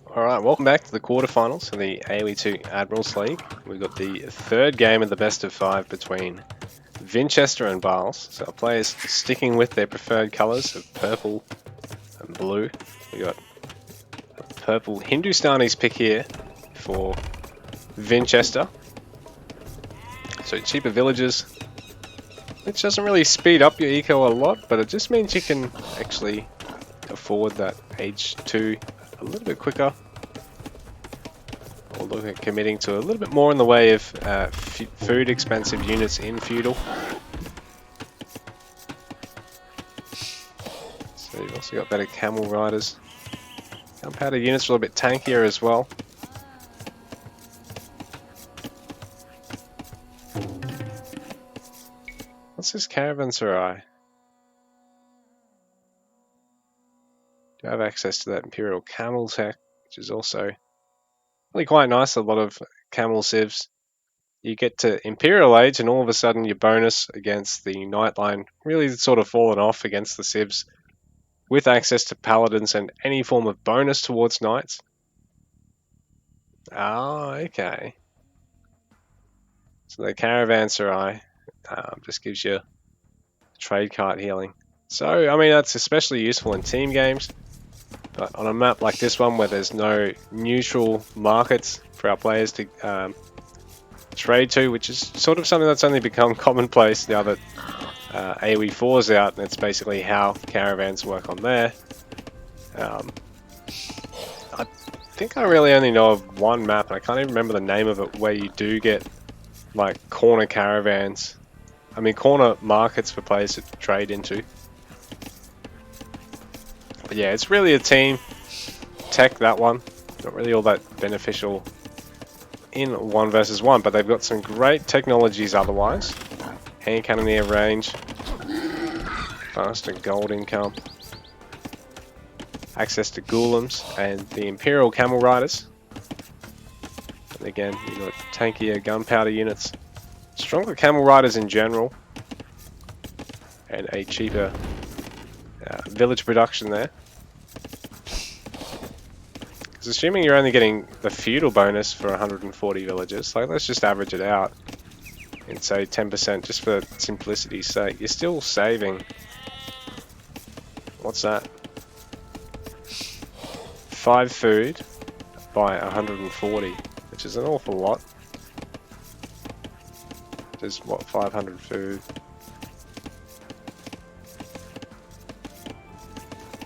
Alright, welcome back to the quarterfinals of the AoE2 Admirals League. We've got the third game of the best of 5 between Vinchester and Barles. So our players sticking with their preferred colours of purple and blue. We got a purple Hindustani's pick here for Vinchester. So cheaper villages, which doesn't really speed up your eco a lot, but it just means you can actually afford that age 2 a little bit quicker. Or look at committing to a little bit more in the way of food expensive units in feudal. So you've also got better camel riders. Gunpowder units are a little bit tankier as well. What's this caravanserai? Do I have access to that Imperial Camel tech, which is also really quite nice. A lot of camel civs. You get to Imperial Age and all of a sudden your bonus against the Nightline really sort of fallen off against the civs with access to paladins and any form of bonus towards knights. Oh, okay. So the caravanserai just gives you trade cart healing. So, I mean, that's especially useful in team games. But on a map like this one where there's no neutral markets for our players to trade to, which is sort of something that's only become commonplace now that AoE4 is out, and it's basically how caravans work on there. I think I really only know of one map, and I can't even remember the name of it, where you do get like corner caravans. I mean corner markets for players to trade into. But yeah, it's really a team tech, that one. Not really all that beneficial in 1 versus 1, but they've got some great technologies otherwise. Hand cannoneer range, faster gold income, access to golems and the Imperial Camel Riders. And again, you've got tankier gunpowder units, stronger Camel Riders in general, and a cheaper village production there. Because assuming you're only getting the feudal bonus for 140 villages, like let's just average it out and say 10% just for simplicity's sake, you're still saving, what's that? 5 food by 140, which is an awful lot. Just what, 500 food?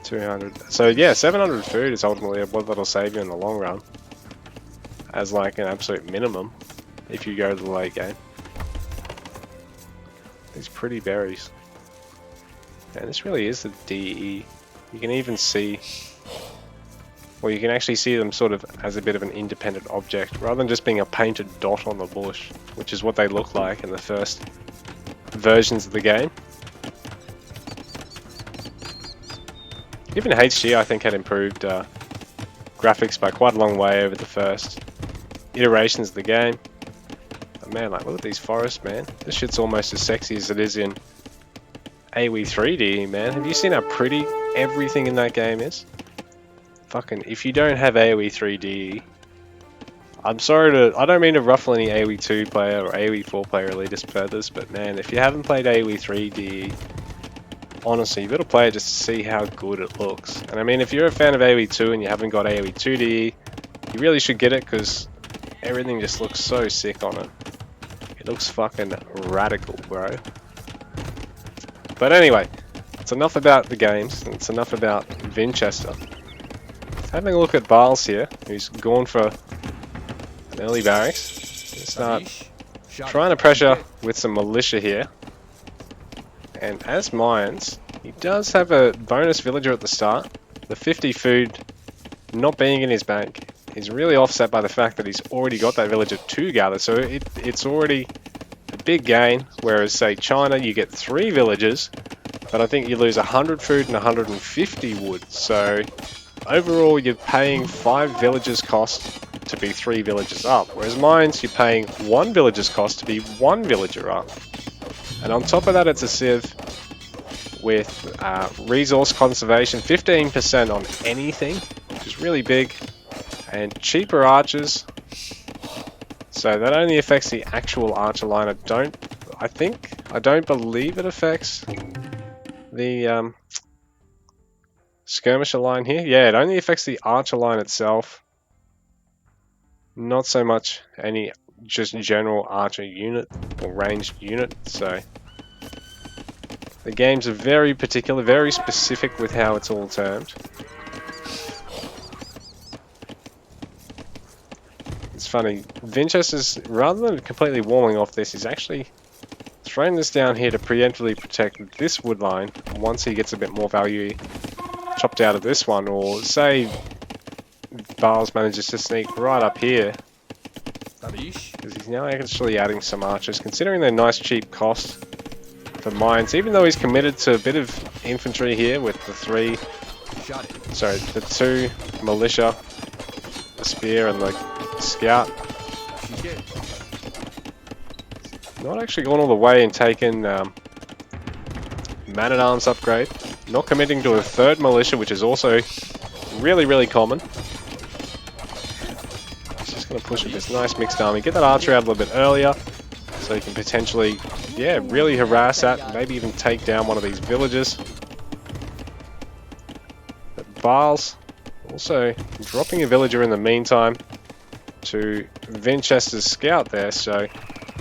200. So yeah, 700 food is ultimately what that'll save you in the long run, as like an absolute minimum if you go to the late game. These pretty berries. And this really is the DE. You can even see, well, you can actually see them sort of as a bit of an independent object, rather than just being a painted dot on the bush, which is what they look like in the first versions of the game. Even HG, I think, had improved graphics by quite a long way over the first iterations of the game. But man, like, look at these forests, man. This shit's almost as sexy as it is in AoE 3D, man. Have you seen how pretty everything in that game is? Fucking, if you don't have AoE 3D, I'm sorry to, I don't mean to ruffle any AoE 2 player or AoE 4 player elitist feathers, but man, if you haven't played AoE 3D, honestly, you've got to play it just to see how good it looks. And I mean, if you're a fan of AoE 2 and you haven't got AoE 2D, you really should get it, because everything just looks so sick on it. It looks fucking radical, bro. But anyway, it's enough about the games, and it's enough about Vinchester. Having a look at Barles here, who's gone for an early barracks. Start trying to pressure with some militia here. And as mines, he does have a bonus villager at the start. The 50 food not being in his bank is really offset by the fact that he's already got that villager to gather. So it's already a big gain, whereas say China, you get 3 villagers, but I think you lose 100 food and 150 wood. So overall, you're paying 5 villagers cost to be 3 villagers up, whereas mines, you're paying 1 villager's cost to be 1 villager up. And on top of that, it's a civ with resource conservation, 15% on anything, which is really big, and cheaper archers. So that only affects the actual archer line. I don't believe it affects the skirmisher line here. Yeah, it only affects the archer line itself. Not so much any just general archer unit or ranged unit. So the games are very particular, very specific with how it's all termed. It's funny, Vinchester's, rather than completely walling off this, he's actually throwing this down here to preemptively protect this wood line once he gets a bit more value chopped out of this one, or say Barles manages to sneak right up here, because he's now actually adding some archers, considering their nice cheap cost for mines, even though he's committed to a bit of infantry here with the two militia, the spear and the scout. Not actually gone all the way and taken man-at-arms upgrade. Not committing to a third militia, which is also really, really common. He's just going to push with this nice mixed army. Get that archer out a little bit earlier, so he can potentially, yeah, really harass that. Maybe even take down one of these villages. But Barles also dropping a villager in the meantime to Vinchester's scout there, so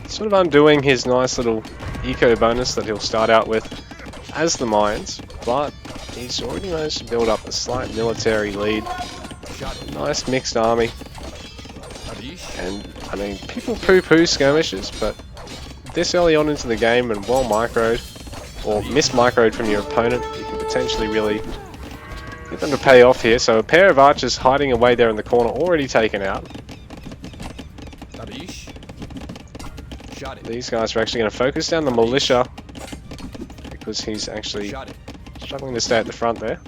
sort of undoing his nice little eco bonus that he'll start out with as the mines, but he's already managed to build up a slight military lead. Nice mixed army. And I mean, people poo-poo skirmishes, but this early on into the game and well microed, or mis-microed from your opponent, you can potentially really get them to pay off here. So a pair of archers hiding away there in the corner, already taken out. These guys are actually going to focus down the militia, because he's actually struggling to stay at the front there.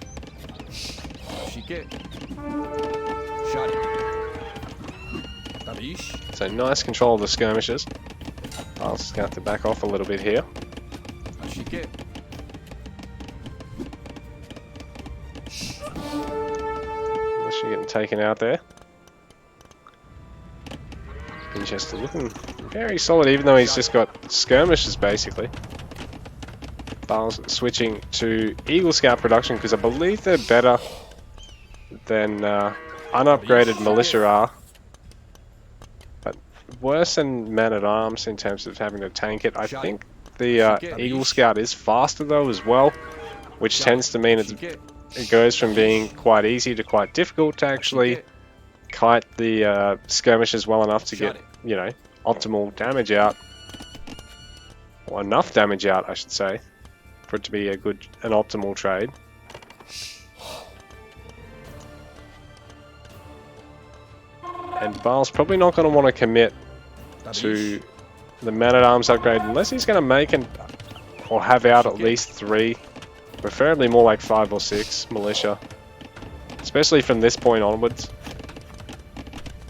So nice control of the skirmishers. I'll just have to back off a little bit here. Unless you're getting taken out there. Vinchester looking very solid, even though he's just got skirmishers basically. Barles switching to Eagle Scout production because I believe they're better than unupgraded militia are, but worse than men-at-arms in terms of having to tank it. I think the Eagle Scout is faster though as well, which tends to mean it goes from being quite easy to quite difficult to actually kite the skirmishers well enough to get, you know, optimal damage out, or enough damage out I should say, for it to be an optimal trade. And Barles probably not going to want to commit to the man-at-arms upgrade unless he's going to make or have out at least 3, preferably more like 5 or 6 militia, especially from this point onwards.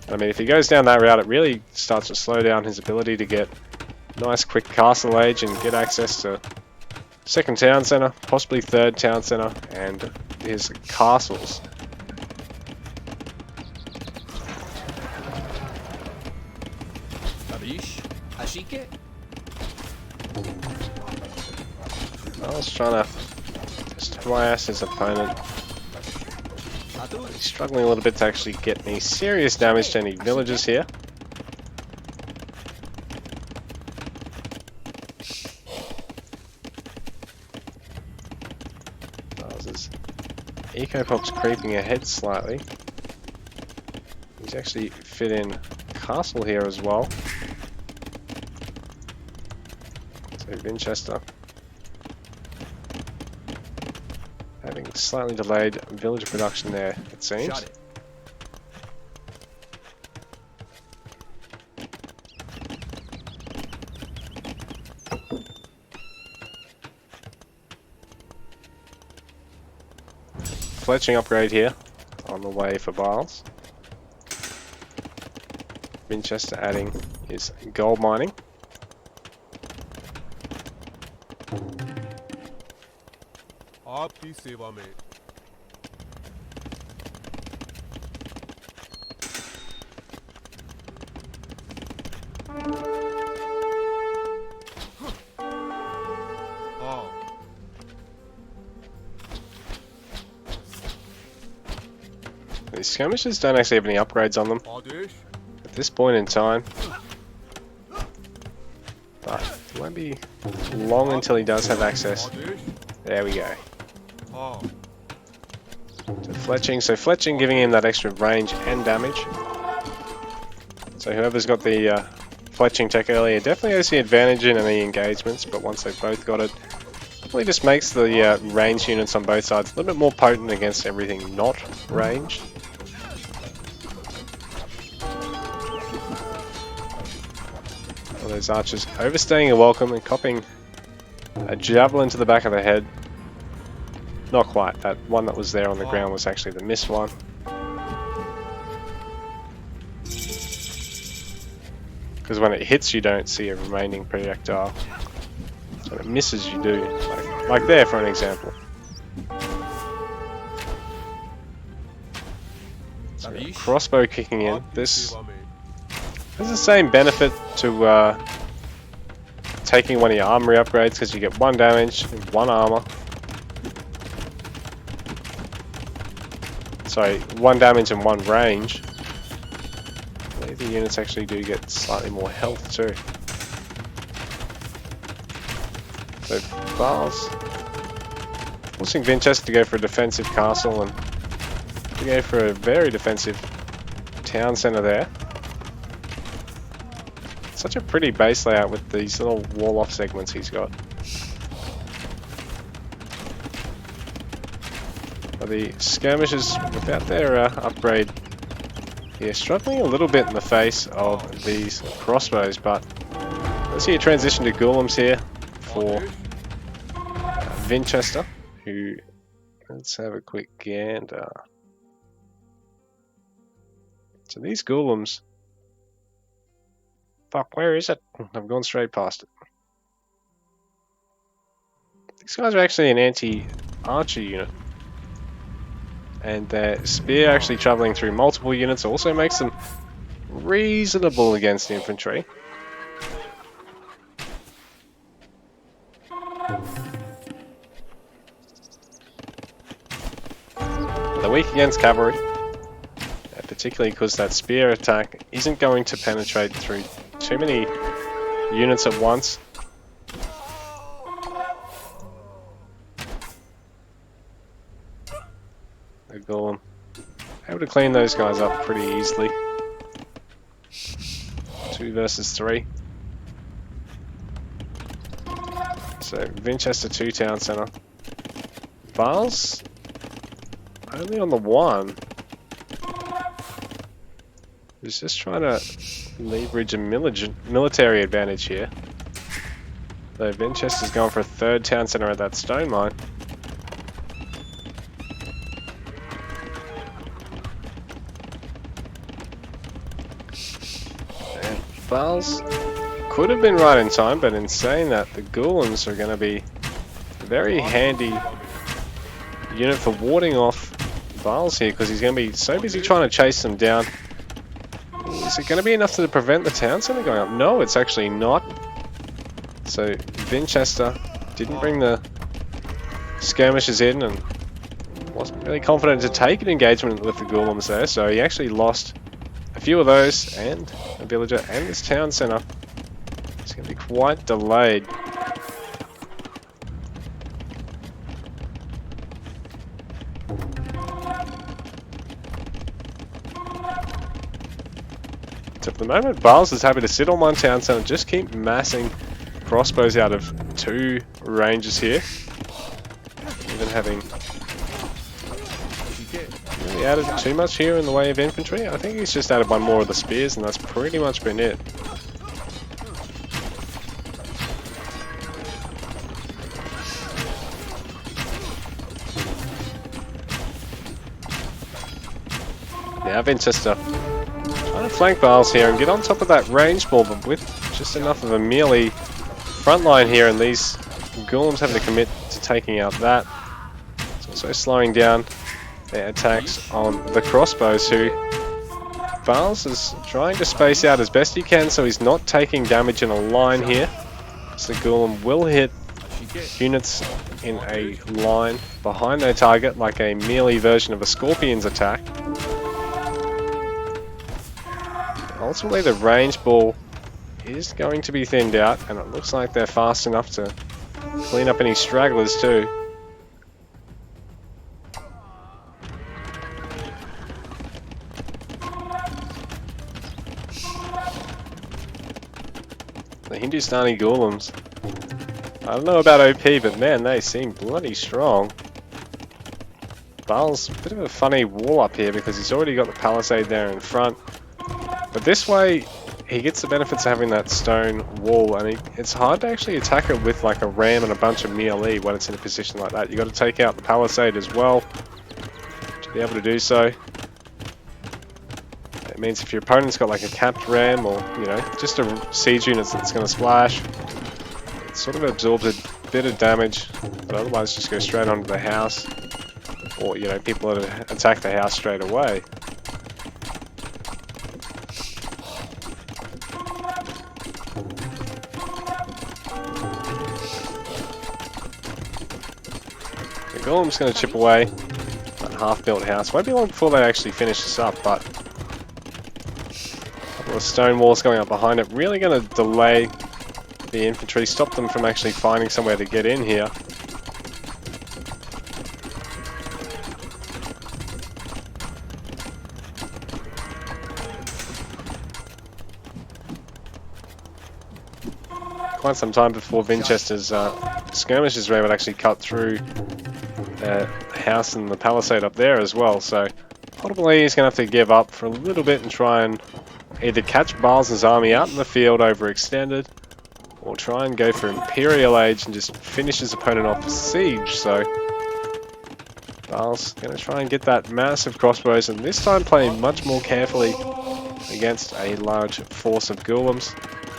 I mean, if he goes down that route, it really starts to slow down his ability to get nice quick castle age and get access to second town center, possibly third town center, and his castles. I was trying to just harass his opponent. He's struggling a little bit to actually get any serious damage to any villages here. His eco pop's creeping ahead slightly. He's actually fit in castle here as well. So Vinchester having slightly delayed village production there, it seems. Fletching upgrade here on the way for Barles. Vinchester adding his gold mining. आपकी सेवा में। हाँ। These skirmishers don't actually have any upgrades on them Adesh. at this point in time. But it won't be long until he does have access. Adesh. There we go. हाँ। So fletching giving him that extra range and damage. So whoever's got the fletching tech earlier definitely has the advantage in any engagements, but once they've both got it, really just makes the range units on both sides a little bit more potent against everything not ranged. All those archers overstaying a welcome and copping a javelin to the back of the head. Not quite, that one that was there on the ground was actually the missed one. Because when it hits you don't see a remaining projectile. When it misses you do, like there for an example. So crossbow kicking in, this has the same benefit to taking one of your armory upgrades because you get 1 damage and 1 armor. Sorry, 1 damage and 1 range. I believe the units actually do get slightly more health too. So Barles forcing Vinchester to go for a defensive castle and to go for a very defensive town centre there. Such a pretty base layout with these little wall-off segments he's got. But the skirmishers, without their upgrade, struggling a little bit in the face of these crossbows, but let's see a transition to golems here for Vinchester, who, let's have a quick gander. So these golems, fuck, where is it? I've gone straight past it. These guys are actually an anti-archer unit. And their spear actually travelling through multiple units also makes them reasonable against infantry. They're weak against cavalry, particularly because that spear attack isn't going to penetrate through too many units at once. The golem able to clean those guys up pretty easily. 2 versus 3. So Vinchester 2 town centre. Barles only on the 1. He's just trying to leverage a military advantage here. Though Vinchester's going for a 3rd town centre at that stone mine. And Barles could have been right in time, but in saying that, the golems are going to be a very handy unit for warding off Barles here, because he's going to be so busy trying to chase them down. Is it going to be enough to prevent the town centre going up? No, it's actually not. So Vinchester didn't bring the skirmishers in and wasn't really confident to take an engagement with the golems there, so he actually lost a few of those and a villager and this town centre. It's going to be quite delayed. So for the moment, Barles is happy to sit on one town centre and just keep massing crossbows out of 2 ranges here. Even having really added too much here in the way of infantry. I think he's just added 1 more of the spears and that's pretty much been it. Now Vinchester trying to flank Barles here and get on top of that range ball, but with just enough of a melee front line here, and these golems having to commit to taking out that. It's also slowing down their attacks on the crossbows, who Barles is trying to space out as best he can so he's not taking damage in a line here. So Golem will hit units in a line behind their target like a melee version of a Scorpion's attack. Ultimately the range ball is going to be thinned out, and it looks like they're fast enough to clean up any stragglers too. The Hindustani Golems, I don't know about OP, but man, they seem bloody strong. Barles, a bit of a funny wall up here because he's already got the palisade there in front. But this way, he gets the benefits of having that stone wall, and it's hard to actually attack it with like a ram and a bunch of melee when it's in a position like that. You got to take out the palisade as well to be able to do so. It means if your opponent's got like a capped ram or, you know, just a siege unit that's going to splash, it sort of absorbs a bit of damage, but otherwise just go straight onto the house, or, you know, people that attack the house straight away. The Golem's going to chip away that half-built house. Won't be long before they actually finish this up, but a couple of stone walls going up behind it, really going to delay the infantry, stop them from actually finding somewhere to get in here. Quite some time before Vinchester's skirmishers were able to actually cut through the house and the palisade up there as well, so ultimately he's going to have to give up for a little bit and try and either catch Barles' army out in the field overextended, or try and go for Imperial Age and just finish his opponent off with siege. So Barles going to try and get that massive crossbows, and this time playing much more carefully against a large force of Golems.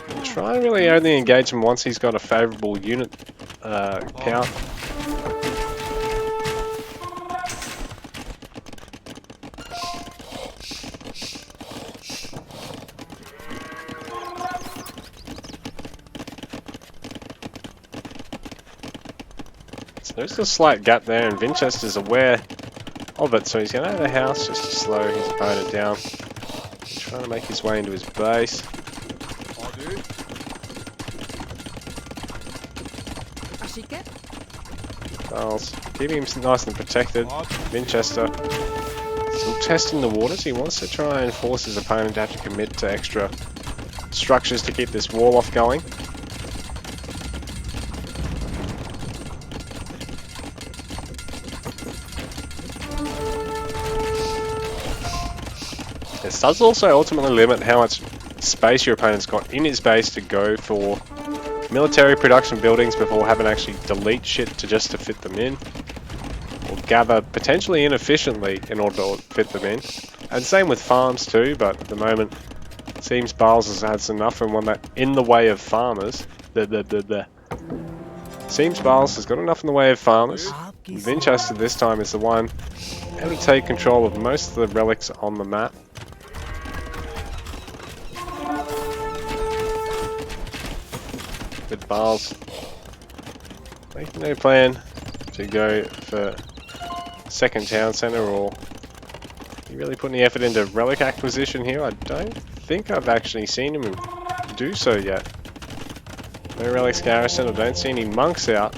And try and really only engage him once he's got a favourable unit count. So there's a slight gap there, and Vinchester's aware of it, so he's going to have a house just to slow his opponent down. He's trying to make his way into his base. Barles keeping him nice and protected. Vinchester still testing the waters. He wants to try and force his opponent to have to commit to extra structures to keep this wall off going. This does also ultimately limit how much space your opponent's got in his base to go for military production buildings before having to actually delete shit just to fit them in, or gather potentially inefficiently in order to fit them in. And same with farms too, but at the moment it seems Barles has had enough and one that in the way of farmers. Seems Barles has got enough in the way of farmers. Vinchester this time is the one able to take control of most of the relics on the map. With Barles making no plan to go for second town centre, or you really put any effort into relic acquisition here. I don't think I've actually seen him do so yet. No relics garrison, I don't see any monks out.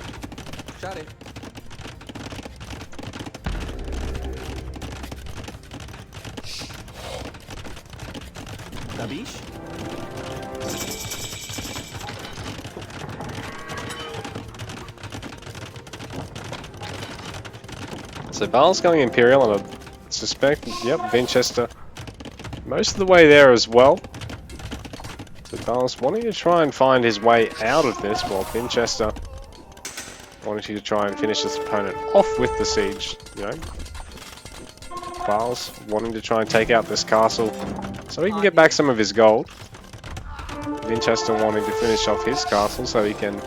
So Barles going Imperial, and I suspect, yep, Vinchester most of the way there as well. So Barles wanting to try and find his way out of this, while Vinchester wanting to try and finish his opponent off with the siege, you know. Barles wanting to try and take out this castle so he can get back some of his gold. Vinchester wanting to finish off his castle so he can,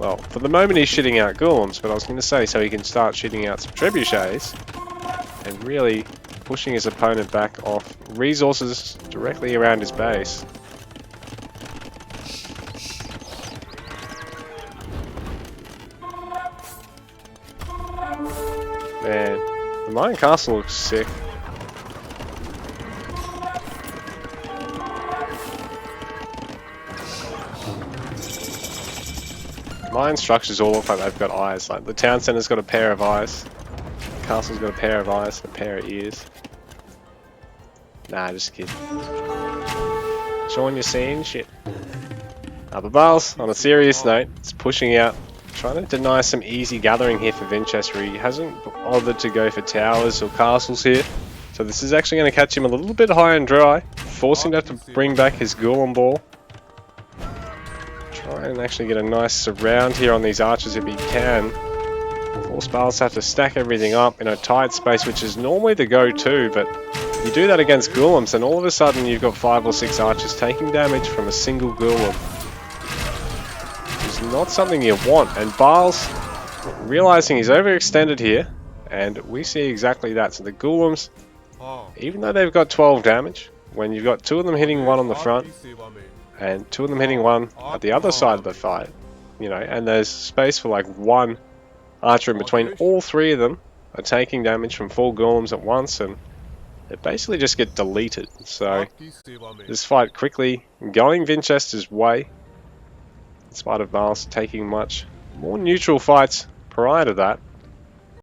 Well, for the moment he's shitting out golems, but I was going to say so he can start shooting out some trebuchets and really pushing his opponent back off resources directly around his base. Man, the Mayan Castle looks sick. Mayan structures all look like they've got eyes. Like the town center's got a pair of eyes, the castle's got a pair of eyes and a pair of ears. Nah, just kidding. Showing you seeing shit. But Barles, on a serious note, is pushing out, trying to deny some easy gathering here for Vinchester. He hasn't bothered to go for towers or castles here, so this is actually going to catch him a little bit high and dry, force him to have to bring back his Golem Ball. Try and actually get a nice surround here on these archers if he can. Force Barles to have to stack everything up in a tight space, which is normally the go-to, but you do that against golems and all of a sudden you've got 5 or 6 archers taking damage from a single golem. It's not something you want, and Barles realizing he's overextended here, and we see exactly that. So the golems, even though they've got 12 damage, when you've got 2 of them hitting one on the front and 2 of them hitting one at the other side of the fight, you know, and there's space for like 1 archer in between, all 3 of them are taking damage from 4 golems at once, and they basically just get deleted. So this fight quickly going Vinchester's way, in spite of Barles taking much more neutral fights prior to that.